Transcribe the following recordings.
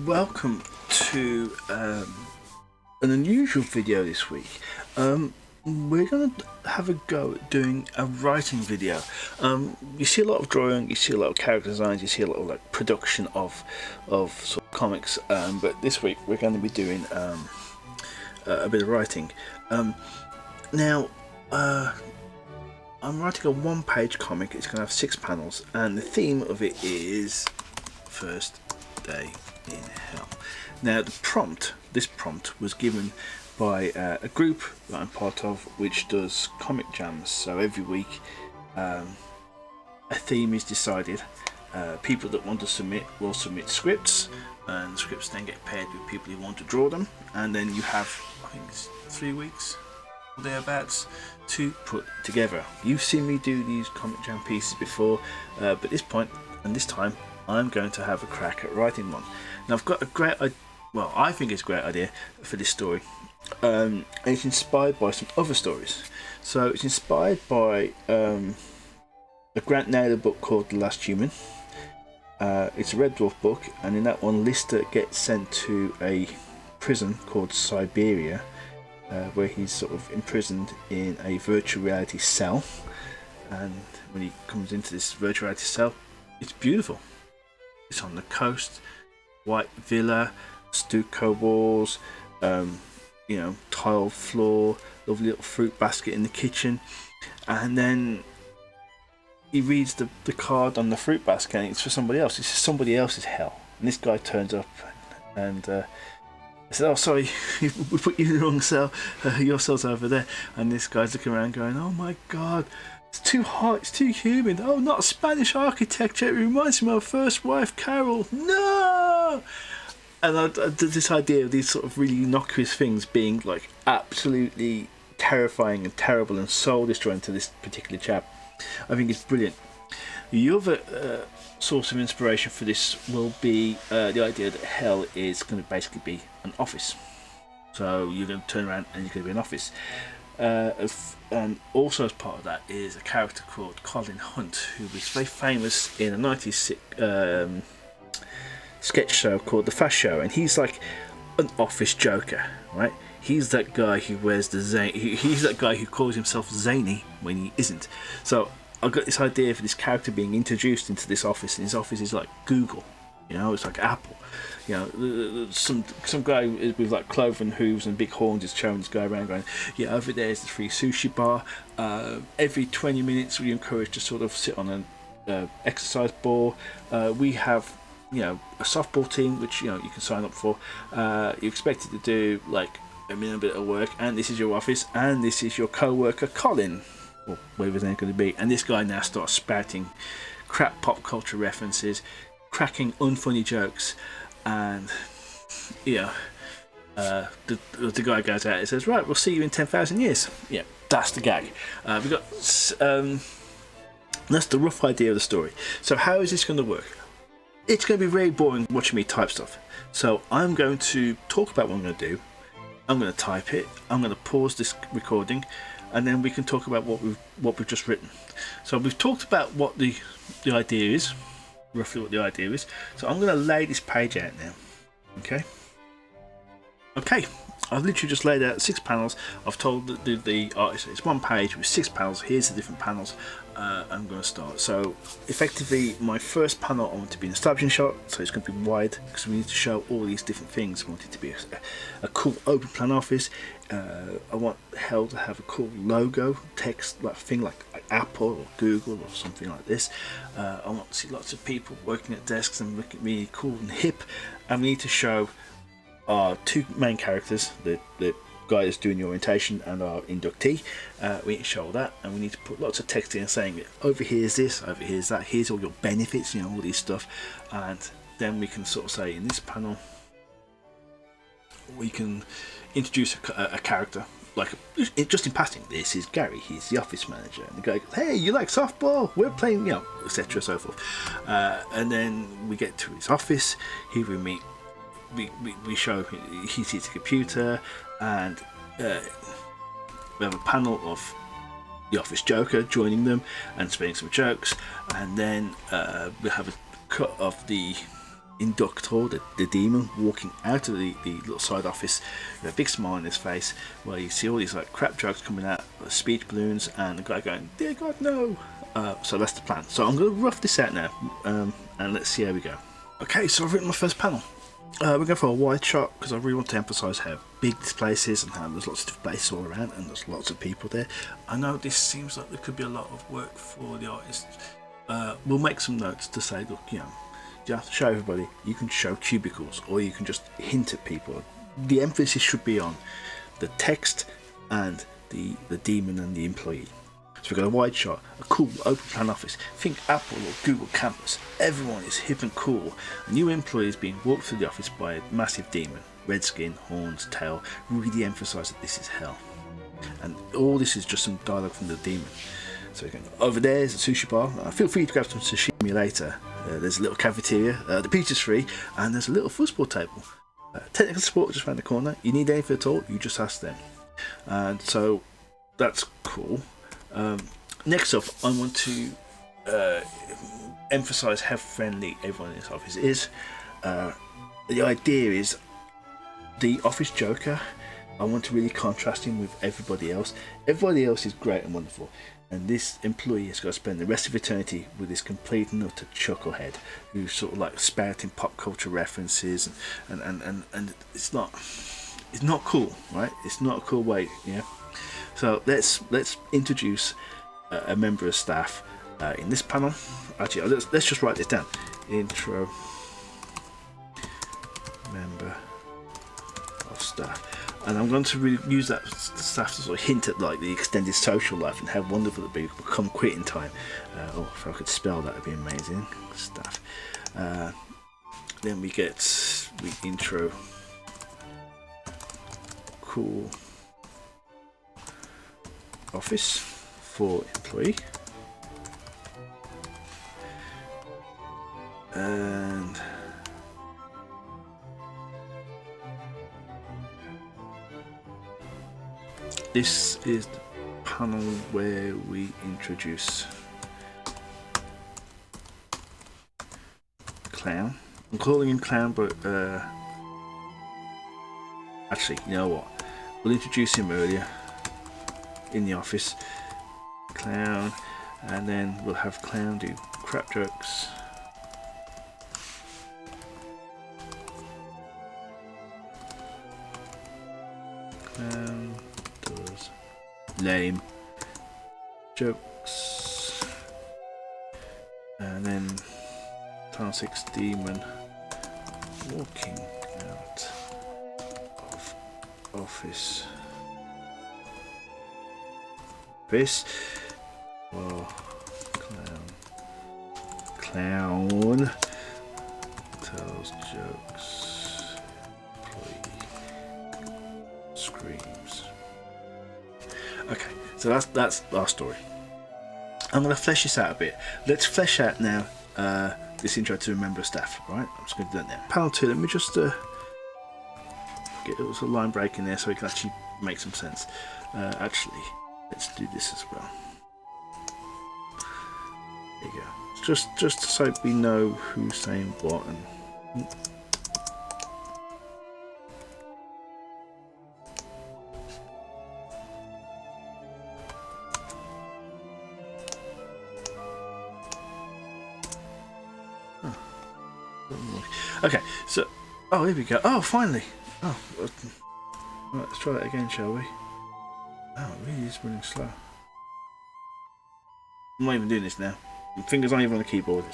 welcome to an unusual video this week. We're going to have a go at doing a writing video. You see a lot of drawing, you see a lot of character designs, you see a lot of like production of sort of comics, but this week we're going to be doing a bit of writing. Now, I'm writing a one-page comic. It's going to have 6 panels, and the theme of it is First Day in Hell. Now, this prompt was given by a group that I'm part of, which does comic jams. So every week, a theme is decided. People that want to submit will submit scripts, and the scripts then get paired with people who want to draw them, and then you have, I think it's 3 weeks or thereabouts to put together. You've seen me do these comic jam pieces before, but at this point and this time I'm going to have a crack at writing one. Now I've got a great, well, I think it's a great idea for this story, and it's inspired by some other stories. So it's inspired by a Grant Naylor book called The Last Human. It's a Red Dwarf book, and in that one, Lister gets sent to a prison called Siberia, where he's sort of imprisoned in a virtual reality cell. And when he comes into this virtual reality cell, it's beautiful. It's on the coast, white villa, stucco walls, tiled floor, lovely little fruit basket in the kitchen. And then he reads the card on the fruit basket, and it's for somebody else. It's somebody else's hell. And this guy turns up, and I said, "Oh, sorry, we put you in the wrong cell. Your cell's over there." And this guy's looking around, going, "Oh my God, it's too hot. It's too humid. Oh, not Spanish architecture. It reminds me of my first wife, Carol. No!" And I did this idea of these sort of really innocuous things being like absolutely terrifying and terrible and soul destroying to this particular chap. I think it's brilliant. The other source of inspiration for this will be the idea that hell is going to basically be an office. So you're going to turn around and you're going to be an office. And also as part of that is a character called Colin Hunt, who was very famous in a 90s sketch show called The Fast Show, and he's like an office joker, right? He's that guy who wears the he's that guy who calls himself zany when he isn't. So I've got this idea for this character being introduced into this office, and his office is like Google, it's like Apple. Some guy with like cloven hooves and big horns is showing this guy around going, "Yeah, over there is the free sushi bar. Every 20 minutes we're encouraged to sort of sit on an exercise ball. We have a softball team which you can sign up for. You're expected to do like a minimum bit of work, and this is your office, and this is your co-worker Colin," or whatever his name's going to be. And this guy now starts spouting crap pop culture references, cracking unfunny jokes, and the guy goes out and says, "Right, we'll see you in 10,000 years." Yeah, that's the gag. We've got that's the rough idea of the story. So how is this going to work? It's going to be very boring watching me type stuff. So I'm going to talk about what I'm going to do. I'm going to type it. I'm going to pause this recording, and then we can talk about what we've just written. So we've talked about what the idea is, roughly what the idea is. So I'm going to lay this page out now. Okay. I've literally just laid out 6 panels. I've told the artist it's one page with 6 panels. Here's the different panels. I'm going to start. So effectively, my first panel I want to be an establishing shot, so it's going to be wide because we need to show all these different things. I want it to be a cool open plan office. I want hell to have a cool logo, text like thing like Apple or Google or something like this. I want to see lots of people working at desks and looking really cool and hip. And we need to show our 2 main characters, the guy that's doing the orientation and our inductee. We need to show all that, and we need to put lots of text in saying, over here's this, over here's that, here's all your benefits, all these stuff. And then we can sort of say in this panel we can introduce a character, like just in passing. This is Gary, he's the office manager, and the guy goes, "Hey, you like softball? We're playing," etc. so forth. And then we get to his office. Here we meet. We show he sees a computer, and we have a panel of the office joker joining them and spinning some jokes, and then we have a cut of the Inductor, the demon, walking out of the little side office with a big smile on his face, where you see all these like crap jokes coming out, speech balloons, and the guy going, "Dear God, no!" So that's the plan. So I'm going to rough this out now, and let's see how we go. Okay, so I've written my first panel. We're going for a wide shot because I really want to emphasise how big this place is and how there's lots of different places all around and there's lots of people there. I know this seems like there could be a lot of work for the artist. We'll make some notes to say, look, you have to show everybody. You can show cubicles or you can just hint at people. The emphasis should be on the text and the demon and the employee. So we've got a wide shot, a cool open plan office. Think Apple or Google campus. Everyone is hip and cool. A new employee is being walked through the office by a massive demon. Red skin, horns, tail. Really emphasise that this is hell. And all this is just some dialogue from the demon. So over there is a sushi bar. Feel free to grab some sashimi later. There's a little cafeteria. The pizza's free. And there's a little football table. Technical support just around the corner. You need anything at all, you just ask them. And so that's cool. Next up, I want to emphasise how friendly everyone in this office is. The idea is the office joker. I want to really contrast him with everybody else. Everybody else is great and wonderful, and this employee has got to spend the rest of eternity with this complete and utter chucklehead who's sort of like spouting pop culture references, and it's not cool, right? It's not a cool way, yeah. So let's introduce a member of staff in this panel. Actually, let's just write this down. Intro member of staff. And I'm going to really use that staff to sort of hint at like the extended social life and how wonderful it'd be to become quitting time. If I could spell that, would be amazing. Staff. Then we intro cool office for employee, and this is the panel where we introduce Clown. I'm calling him Clown, but actually, you know what? We'll introduce him earlier in the office. Clown, and then we'll have Clown do crap jokes. Clown does lame jokes, and then Town 6 Demon walking out of office. This Clown tells jokes, employee screams. Okay, so that's our story. I'm going to flesh this out a bit. Let's flesh out now this intro to a member of staff. Right, I'm just going to do that now. Panel 2. Let me just get a line break in there so we can actually make some sense. Actually, let's do this as well. There you go. Just so we know who's saying what and. Okay, so here we go. Oh, finally. Oh, right, let's try that again, shall we? Oh, it really is running slow. I'm not even doing this now. My fingers aren't even on the keyboard.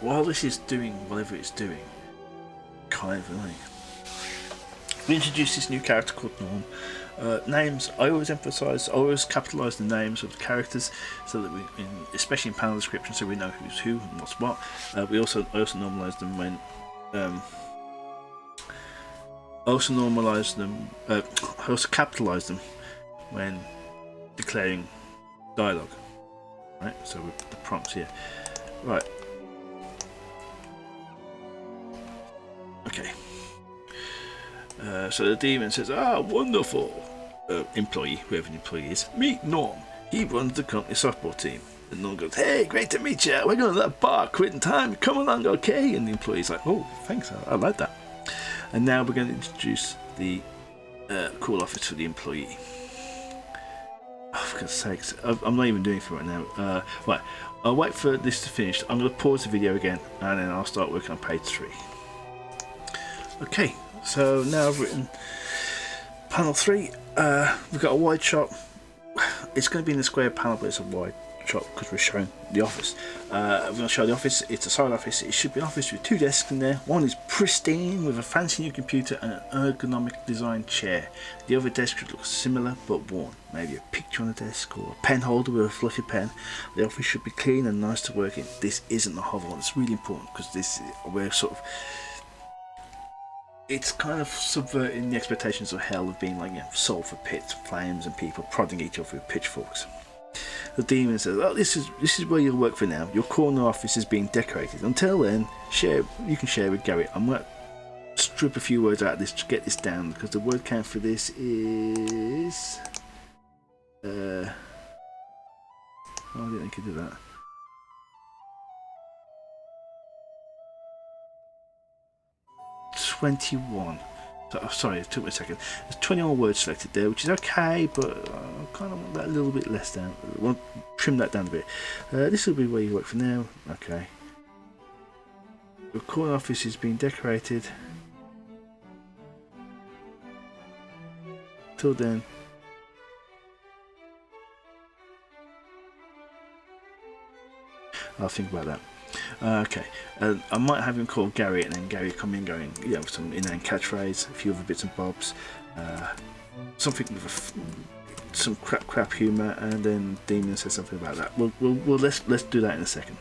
While this is doing whatever it's doing, kind of annoying. We introduced this new character called Norm. Names, I always capitalise the names of the characters so that especially in panel description, so we know who's who and what's what. I also normalise them when I also capitalise them when declaring dialogue. Right, so with the prompts here. Right. So the demon says, "Ah, wonderful, employee, whoever the employee is. Meet Norm. He runs the company softball team." And Norm goes, "Hey, great to meet you. We're going to that bar, quitting time. Come along, okay?" And the employee's like, "Oh, thanks, I like that." And now we're going to introduce the call office for the employee. Oh, for God's sakes, I'm not even doing it for right now. Right, I'll wait for this to finish. I'm going to pause the video again, and then I'll start working on page 3. Okay, so now I've written panel 3. We've got a wide shot. It's going to be in the square panel, but it's a wide shot because we're showing the office. We're going to show the office. It's a side office. It should be an office with 2 desks in there. One is pristine with a fancy new computer and an ergonomic designed chair. The other desk should look similar but worn. Maybe a picture on the desk or a pen holder with a fluffy pen. The office should be clean and nice to work in. This isn't a hovel. It's really important because we're sort of, it's kind of subverting the expectations of hell of being like, sulphur pits, flames, and people prodding each other with pitchforks. The demon says, "Oh, this is where you'll work for now. Your corner office is being decorated. Until then, you can share with Gary. I'm going to strip a few words out of this to get this down because the word count for this is I didn't think I could do that. "21. So, sorry, it took me a second. There's 21 words selected there, which is okay, but I kind of want that a little bit less down. I want to trim that down a bit. This will be where you work for now. Okay. Your corner office is being decorated. Till then. I'll think about that. Okay, I might have him call Gary, and then Gary come in going, some inane catchphrase, a few other bits and bobs, something with some crap humour, and then Demon says something about that. Let's do that in a second.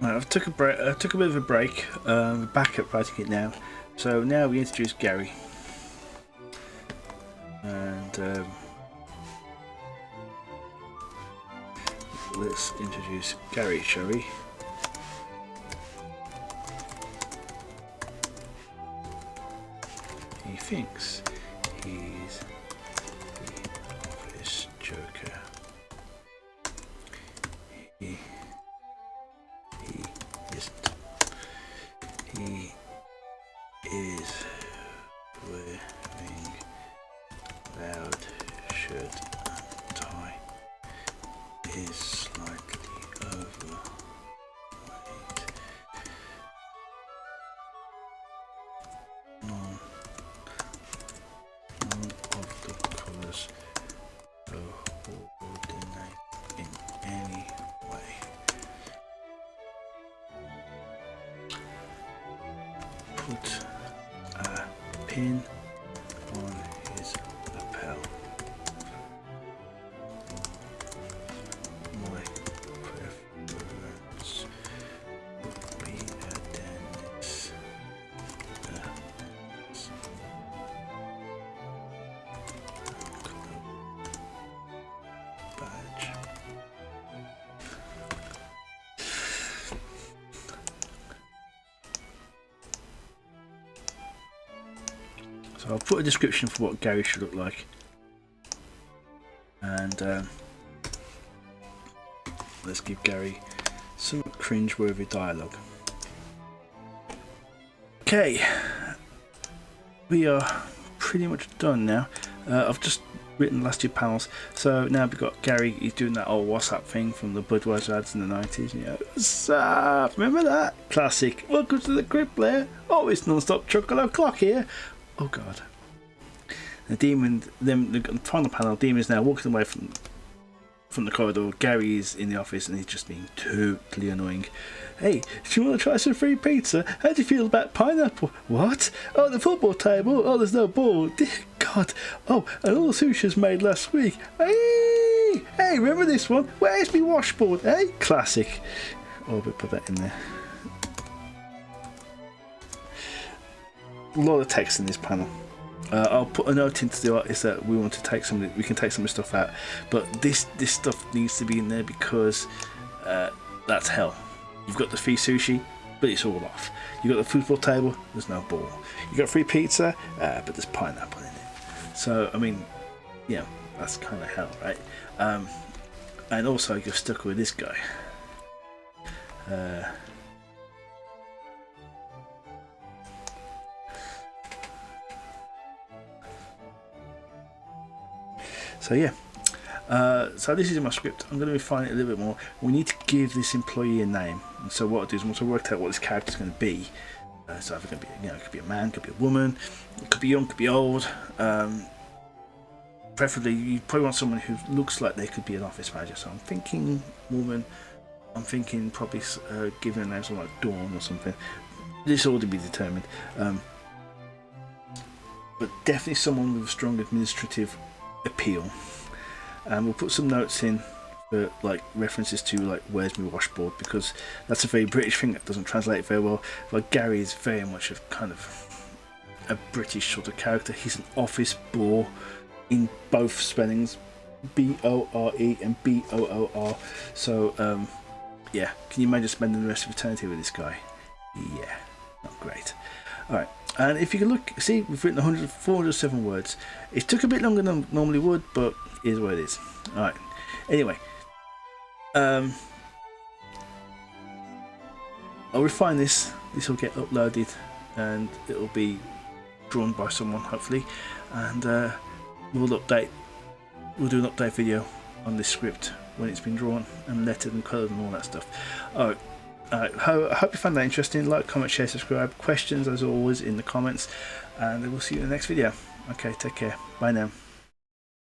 Right, I took a bit of a break. We're back at writing it now. So now we introduce Gary, and let's introduce Gary, shall we? He thinks he's the office joker. He isn't. He is wearing loud shirt and tie. Is slightly overweight. None of the colours coordinate in any way. Put a pin on his lapel. My preference would be a Dennis badge. So I'll put a description for what Gary should look like, and let's give Gary some cringe-worthy dialogue. Okay, we are pretty much done now. I've just written the last 2 panels, so now we've got Gary. He's doing that old WhatsApp thing from the Budweiser ads in the 90s. What's up? Remember that? Classic. Welcome to the crib, Blair. Oh, it's non-stop chocolate o'clock here. Oh God. The demon, then the final panel, demon is now walking away from the corridor. Gary is in the office and he's just being totally annoying. "Hey, do you want to try some free pizza? How do you feel about pineapple?" "What? Oh, the football table? Oh, there's no ball. Dear God. Oh, and all the sushi's made last week. Hey, remember this one? Where's me washboard? Hey, classic." Oh, but put that in there. A lot of text in this panel. I'll put a note into the artist that we want to take we can take some of the stuff out, but this stuff needs to be in there because that's hell. You've got the free sushi, but it's all off. You got the football table, there's no ball. You got free pizza, but there's pineapple in it. So I mean, yeah, that's kind of hell, right? And also you're stuck with this guy. So yeah, so this is in my script. I'm going to refine it a little bit more. We need to give this employee a name, and so what I'll do is once I worked out what this character is going to be, so it's going to be, you know, it could be a man, could be a woman, it could be young, could be old. Preferably, you probably want someone who looks like they could be an office manager. So I'm thinking woman. I'm thinking probably giving a name something like Dawn or something. This all to be determined, but definitely someone with a strong administrative appeal. And we'll put some notes in for like references to like where's my washboard, because that's a very British thing that doesn't translate very well. Like Gary is very much a kind of a British sort of character. He's an office bore in both spellings, B-O-R-E and B-O-O-R. So yeah, can you imagine spending the rest of eternity with this guy? Yeah, not great. Alright, and if you can look, see, we've written 407 words. It took a bit longer than I normally would, but here's what it is. Alright, anyway, I'll refine this. This will get uploaded and it'll be drawn by someone, hopefully, and we'll do an update video on this script when it's been drawn and lettered and coloured and all that stuff. Alright, I hope you found that interesting. Like, comment, share, subscribe. Questions as always in the comments, and we'll see you in the next video. Okay, take care. Bye now.